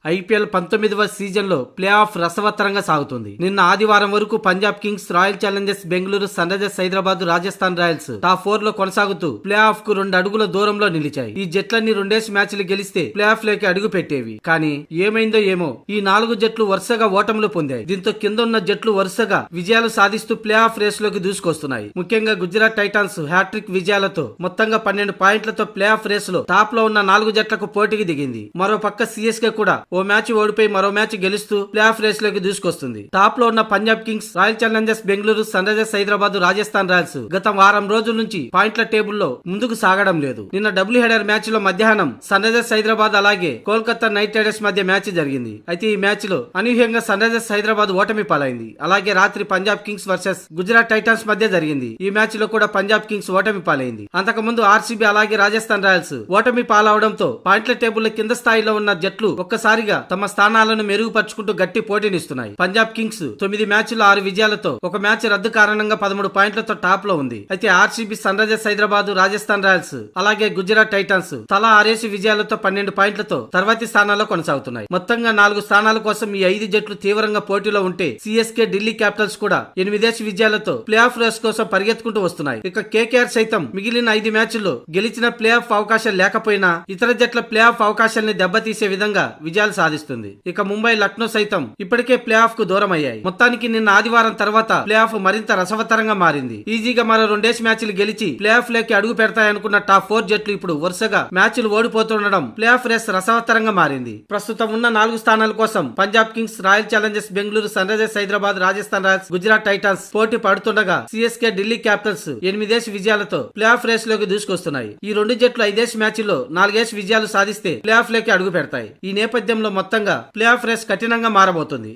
IPL 19వ సీజన్లో play of రసవత్తరంగా సాగుతుంది. నిన్న ఆదివారం వరకు Punjab Kings, Royal Challengers Bengaluru, Sunrisers Hyderabad, Rajasthan Royals top 4 లో కొనసాగుతూ ప్లే ఆఫ్ కు 2 అడుగుల దూరంలో నిలిచాయి. ఈ జట్లన్నీ 2 మ్యాచ్లు గెలిస్తే ప్లే ఆఫ్ లోకి అడుగు పెట్టేవి. కానీ ఏమైందో ఏమో ఈ 4 జట్లు వరుసగా ఓటములు పొందాయి. దీంతో కింద ఉన్న జట్లు వరుసగా విజయాలు సాధిస్తూ ప్లే ఆఫ్ రేస్ లోకి దూసుకొస్తున్నాయి. ముఖ్యంగా గుజరాత్ టైటాన్స్ హ్యాట్రిక్ విజయాలతో మొత్తంగా 12 పాయింట్లతో ప్లే ఆఫ్ రేస్ లో టాప్ లో ఉన్న 4 జట్లకు పోటీకి దిగింది. మరో పక్క సిఎస్కే కూడా ఓ మ్యాచ్ ఓడిపోయి మరో మ్యాచ్ గెలుస్తూ ప్లే ఆఫ్ రేస్ లోకి దూసుకొస్తుంది. టాప్ లో ఉన్న Punjab Kings, Royal Challengers Bengaluru, Sunrisers Hyderabad, Rajasthan Royals గత వారం రోజుల నుంచి పాయింట్ల టేబుల్లో ముందుకు సాగడం లేదు. నిన్న డబుల్ హెడర్ మ్యాచ్ లో మధ్యాహ్నం సన్ రైజర్స్ హైదరాబాద్ అలాగే కోల్కతా నైట్ రైడర్స్ మధ్య మ్యాచ్ జరిగింది. అయితే ఈ మ్యాచ్ లో అనూహ్యంగా సన్ రైజర్స్ హైదరాబాద్ ఓటమి పాలైంది. అలాగే రాత్రి Punjab Kings versus Gujarat Titans మధ్య జరిగింది. ఈ మ్యాచ్ లో కూడా పంజాబ్ కింగ్స్ ఓటమి పాలైంది. అంతకుముందు ఆర్సీబీ అలాగే రాజస్థాన్ రాయల్స్ ఓటమి పాలవడంతో పాయింట్ల టేబుల్ కింద స్థాయిలో ఉన్న జట్లు ఒక్కసారిగా తమ స్థానాలను మెరుగుపరుచుకుంటూ గట్టి పోటీనిస్తున్నాయి. పంజాబ్ కింగ్స్ 9 మ్యాచ్లు 6 విజయాలతో ఒక మ్యాచ్ రద్దు కారణంగా 13 పాయింట్లతో టాప్ లో ఉంది. అయితే RCB, Sunrisers Hyderabad, Rajasthan Royals అలాగే గుజరాత్ టైటాన్స్ తలా 6 విజయాలతో 12 పాయింట్లతో తర్వాతి స్థానాల్లో కొనసాగుతున్నాయి. మొత్తంగా 4 స్థానాల కోసం ఈ 5 జట్లు తీవ్రంగా పోటీలో ఉంటే సిఎస్కే, ఢిల్లీ క్యాపిటల్స్ కూడా 8 విజయాలతో ప్లే ఆఫ్ రేస్ కోసం పరిగెత్తుకుంటూ వస్తున్నాయి. ఇక కేకేఆర్ సైతం మిగిలిన 5 మ్యాచ్ల్లో గెలిచిన ప్లే ఆఫ్ అవకాశాలు లేకపోయినా ఇతర జట్ల ప్లే ఆఫ్ అవకాశాలని దెబ్బతీసే విధంగా విజయాలు సాధిస్తుంది. ఇక ముంబై, లక్నో సైతం ఇప్పటికే ప్లే ఆఫ్ కు దూరం అయ్యాయి. మొత్తానికి నిన్న ఆదివారం తర్వాత ప్లే ఆఫ్ మరింత రసవత్తరంగా మారింది. ఈజీగా మరో 2 మ్యాచ్లు గెలిచి ప్లే ఆఫ్ లోకి అడుగు పెడతాయనుకున్న టాప్ 4 జట్లు ఇప్పుడు వరుసగా మ్యాచ్లు ఓడిపోతుండడం ప్లే ఆఫ్ రేస్ రసవత్తరంగా మారింది. ప్రస్తుతం ఉన్న 4 స్థానాల కోసం Punjab Kings, Royal Challengers Bengaluru, Sunrisers Hyderabad, Rajasthan Royals, Gujarat Titans పోటీ పడుతుండగా సిఎస్కే, ఢిల్లీ క్యాపిటల్స్ 8 విజయాలతో ప్లే ఆఫ్ రేస్ లోకి దూసుకొస్తున్నాయి. ఈ 2 జట్లు 5 మ్యాచ్ల్లో 4 విజయాలు సాధిస్తే ప్లే ఆఫ్ లోకి అడుగు పెడతాయి. ఈ నేపథ్యంలో మొత్తంగా ప్లే ఆఫ్ రేస్ కఠినంగా మారబోతుంది.